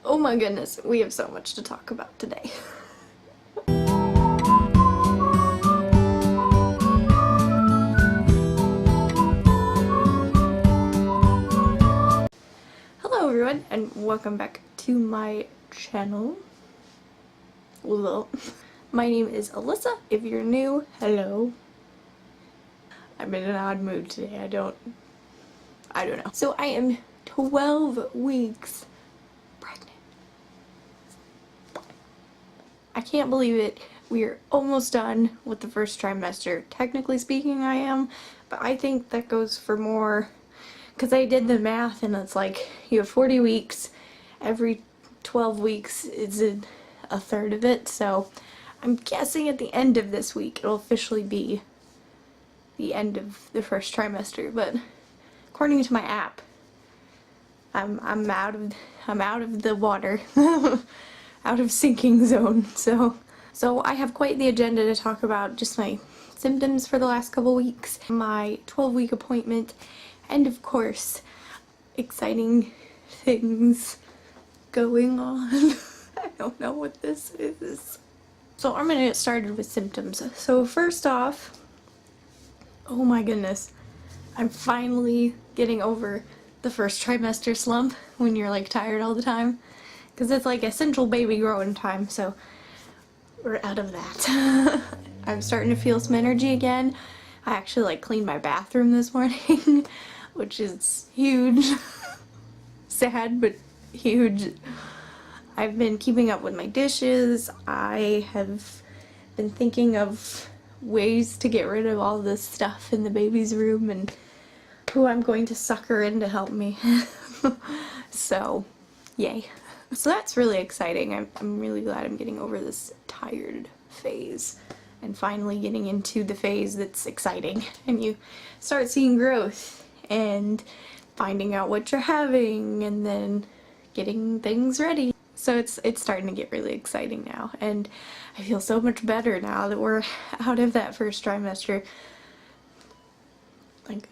Oh my goodness, we have so much to talk about today. Hello everyone, and welcome back to my channel. Hello. My name is Alyssa. If you're new, hello. I'm in an odd mood today. I don't know. So I am 12 weeks pregnant. I can't believe it. We're almost done with the first trimester. Technically speaking, I am, but I think that goes for more, because I did the math and it's like you have 40 weeks, every 12 weeks is a third of it, so I'm guessing at the end of this week it'll officially be the end of the first trimester, but according to my app, I'm out of the water, out of sinking zone. So I have quite the agenda to talk about, just my symptoms for the last couple weeks, my 12-week appointment, and of course, exciting things going on. I don't know what this is. So I'm gonna get started with symptoms. So first off, oh my goodness, I'm finally getting over the first trimester slump when you're like tired all the time, because it's like essential baby growing time, so we're out of that. I'm starting to feel some energy again. I actually like cleaned my bathroom this morning, which is huge. Sad, but huge. I've been keeping up with my dishes. I have been thinking of ways to get rid of all this stuff in the baby's room and who I'm going to sucker in to help me. So, yay. So that's really exciting. I'm really glad I'm getting over this tired phase and finally getting into the phase that's exciting. And you start seeing growth and finding out what you're having and then getting things ready. So it's starting to get really exciting now, and I feel so much better now that we're out of that first trimester. Thank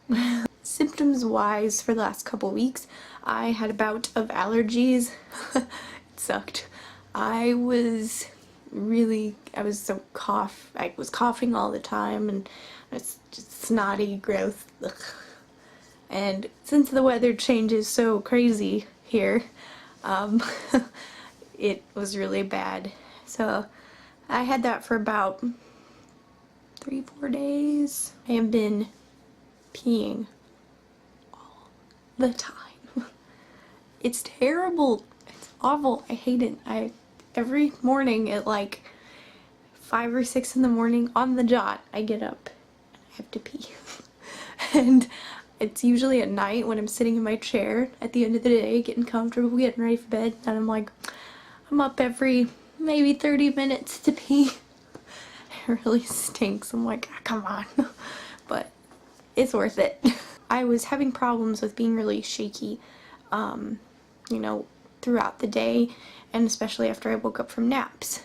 goodness. Symptoms wise, for the last couple weeks, I had a bout of allergies. It sucked. I was coughing all the time, and it's just snotty growth. Ugh. And since the weather changes so crazy here, it was really bad. So I had that for about 3-4 days. I have been peeing all the time. It's terrible. It's awful. I hate it. Every morning at like 5 or 6 in the morning on the dot, I get up and I have to pee. And it's usually at night when I'm sitting in my chair at the end of the day, getting comfortable, getting ready for bed, and I'm like, I'm up every maybe 30 minutes to pee. It really stinks. I'm like, oh, come on. But it's worth it. I was having problems with being really shaky, you know, throughout the day, and especially after I woke up from naps.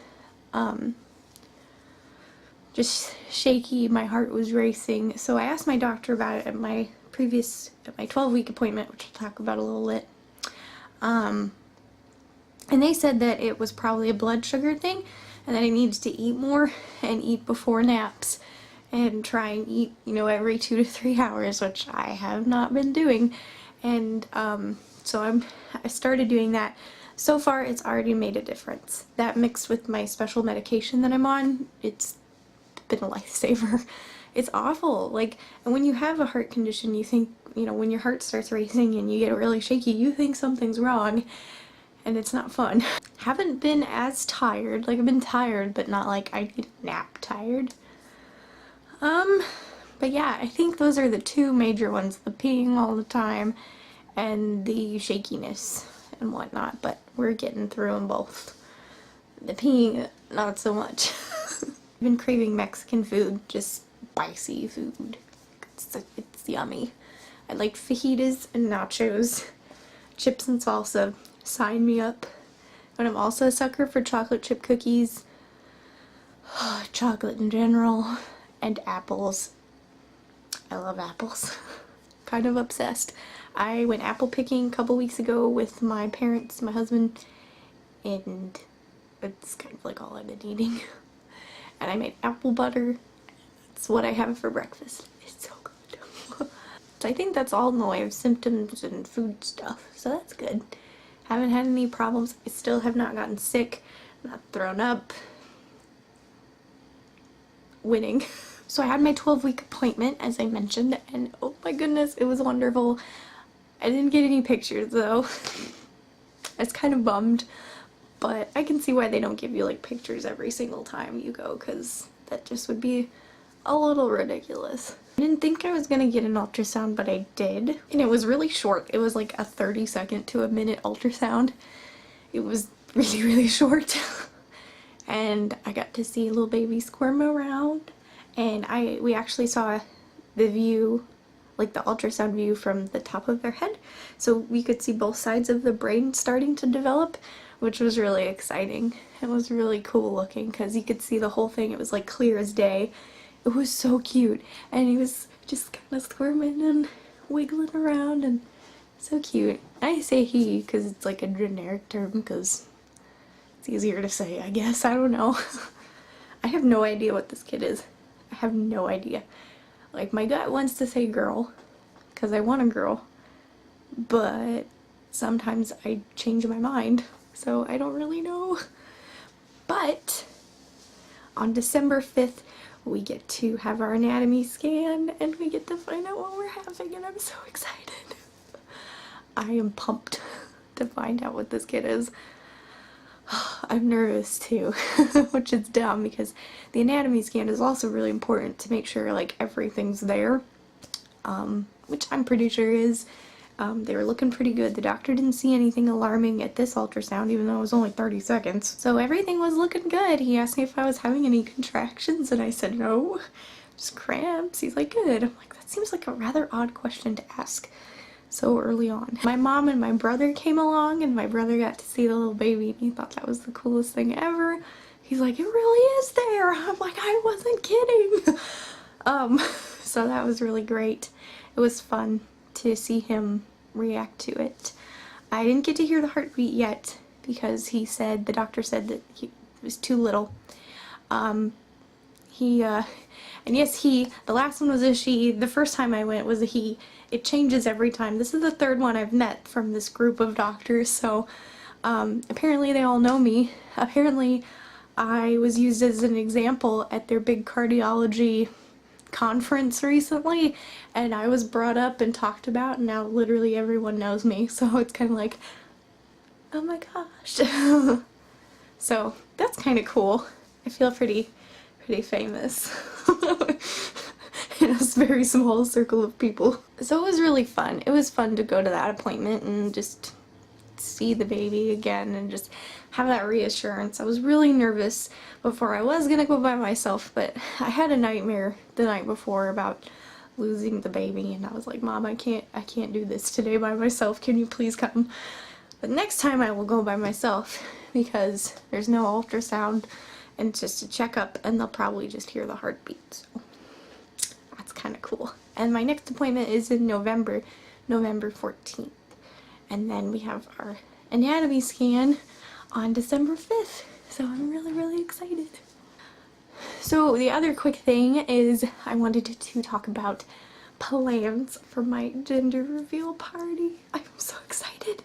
Just shaky, my heart was racing. So I asked my doctor about it at my 12-week appointment, which I'll talk about a little bit. And they said that it was probably a blood sugar thing, and that I needed to eat more and eat before naps and try and eat, you know, every 2 to 3 hours, which I have not been doing. And so I started doing that. So far, it's already made a difference. That mixed with my special medication that I'm on, it's been a lifesaver. It's awful. Like, and when you have a heart condition, you think, you know, when your heart starts racing and you get really shaky, you think something's wrong, and it's not fun. Haven't been as tired. Like, I've been tired, but not like I need a nap tired. But yeah, I think those are the two major ones, the peeing all the time and the shakiness and whatnot, but we're getting through them both. The peeing, not so much. I've been craving Mexican food, just spicy food. It's yummy. I like fajitas and nachos, chips and salsa. Sign me up. But I'm also a sucker for chocolate chip cookies, chocolate in general, and apples. I love apples. Kind of obsessed. I went apple picking a couple weeks ago with my parents, my husband, and it's kind of like all I've been eating. And I made apple butter. That's what I have for breakfast. It's so good. So I think that's all in the way of symptoms and food stuff, so that's good. Haven't had any problems. I still have not gotten sick, not thrown up. Winning. So I had my 12-week appointment, as I mentioned, and oh my goodness, it was wonderful. I didn't get any pictures though. I was kind of bummed, but I can see why they don't give you like pictures every single time you go, because that just would be a little ridiculous. I didn't think I was gonna get an ultrasound, but I did, and it was really short. It was like a 30-second to a minute ultrasound. It was really, really short. And I got to see little baby squirm around, and we actually saw the view, like the ultrasound view, from the top of their head, so we could see both sides of the brain starting to develop, which was really exciting. It was really cool looking because you could see the whole thing. It was like clear as day. It was so cute, and he was just kind of squirming and wiggling around, and so cute. I say he because it's like a generic term because it's easier to say, I guess. I don't know. I have no idea what this kid is. I have no idea. Like, my gut wants to say girl, because I want a girl, but sometimes I change my mind, so I don't really know. But on December 5th, we get to have our anatomy scan, and we get to find out what we're having, and I'm so excited. I am pumped to find out what this kid is. I'm nervous too, which is dumb because the anatomy scan is also really important to make sure like everything's there, which I'm pretty sure is. They were looking pretty good. The doctor didn't see anything alarming at this ultrasound, even though it was only 30 seconds. So everything was looking good. He asked me if I was having any contractions, and I said no, just cramps. He's like, good. I'm like, that seems like a rather odd question to ask so early on. My mom and my brother came along, and my brother got to see the little baby, and he thought that was the coolest thing ever. He's like, it really is there. I'm like, I wasn't kidding. So that was really great. It was fun to see him react to it. I didn't get to hear the heartbeat yet because the doctor said that he was too little. And yes, the last one was a she. The first time I went was a he. It changes every time. This is the third one I've met from this group of doctors, so apparently they all know me. Apparently I was used as an example at their big cardiology conference recently, and I was brought up and talked about, and now literally everyone knows me, so it's kind of like, oh my gosh. So that's kind of cool. I feel pretty famous in a very small circle of people. So it was really fun. It was fun to go to that appointment and just see the baby again and just have that reassurance. I was really nervous before. I was gonna go by myself, but I had a nightmare the night before about losing the baby, and I was like, Mom, I can't do this today by myself. Can you please come? But next time I will go by myself because there's no ultrasound and it's just a checkup, and they'll probably just hear the heartbeat. So that's kind of cool. And my next appointment is in November 14th. And then we have our anatomy scan on December 5th. So I'm really excited. So the other quick thing is I wanted to talk about plans for my gender reveal party. I'm so excited.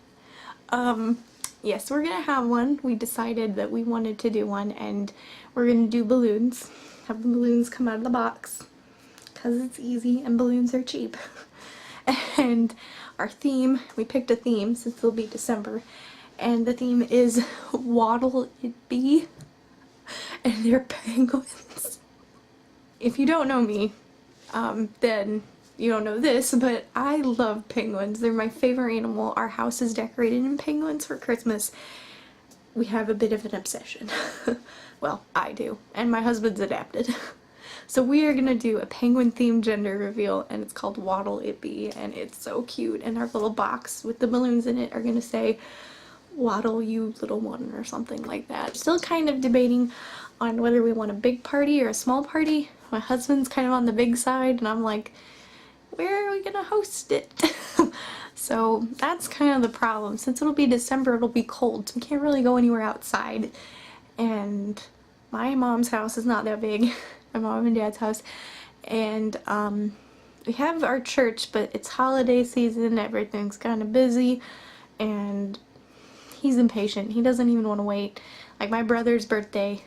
Yes, we're gonna have one. We decided that we wanted to do one, and we're gonna do balloons. Have the balloons come out of the box because it's easy and balloons are cheap. And our theme, we picked a theme since it'll be December, and the theme is What'll It Be? And they're penguins. If you don't know me, then you don't know this, but I love penguins. They're my favorite animal. Our house is decorated in penguins for Christmas. We have a bit of an obsession. Well, I do, and my husband's adapted. So we are gonna do a penguin themed gender reveal, and it's called What'll It Be, and it's so cute. And our little box with the balloons in it are gonna say, Waddle you little one, or something like that. Still kind of debating on whether we want a big party or a small party. My husband's kind of on the big side, and I'm like, where are we gonna host it? So that's kind of the problem. Since it'll be December, it'll be cold, so we can't really go anywhere outside. And my mom's house is not that big, my mom and dad's house. And we have our church, but it's holiday season, everything's kind of busy, and he's impatient. He doesn't even want to wait. Like, my brother's birthday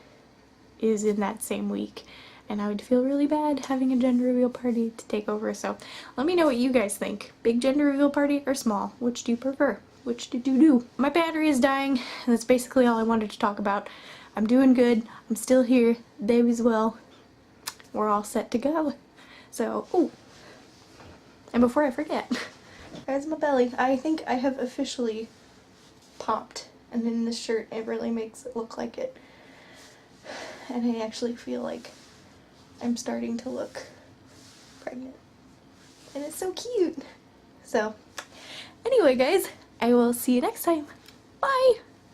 is in that same week, and I would feel really bad having a gender reveal party to take over. So let me know what you guys think. Big gender reveal party or small? Which do you prefer? Which did you do? My battery is dying, and that's basically all I wanted to talk about. I'm doing good. I'm still here. The baby's well. We're all set to go. So, ooh. And before I forget, guys, my belly. I think I have officially popped, and in this shirt it really makes it look like it. And I actually feel like I'm starting to look pregnant. And it's so cute. So, anyway guys, I will see you next time. Bye!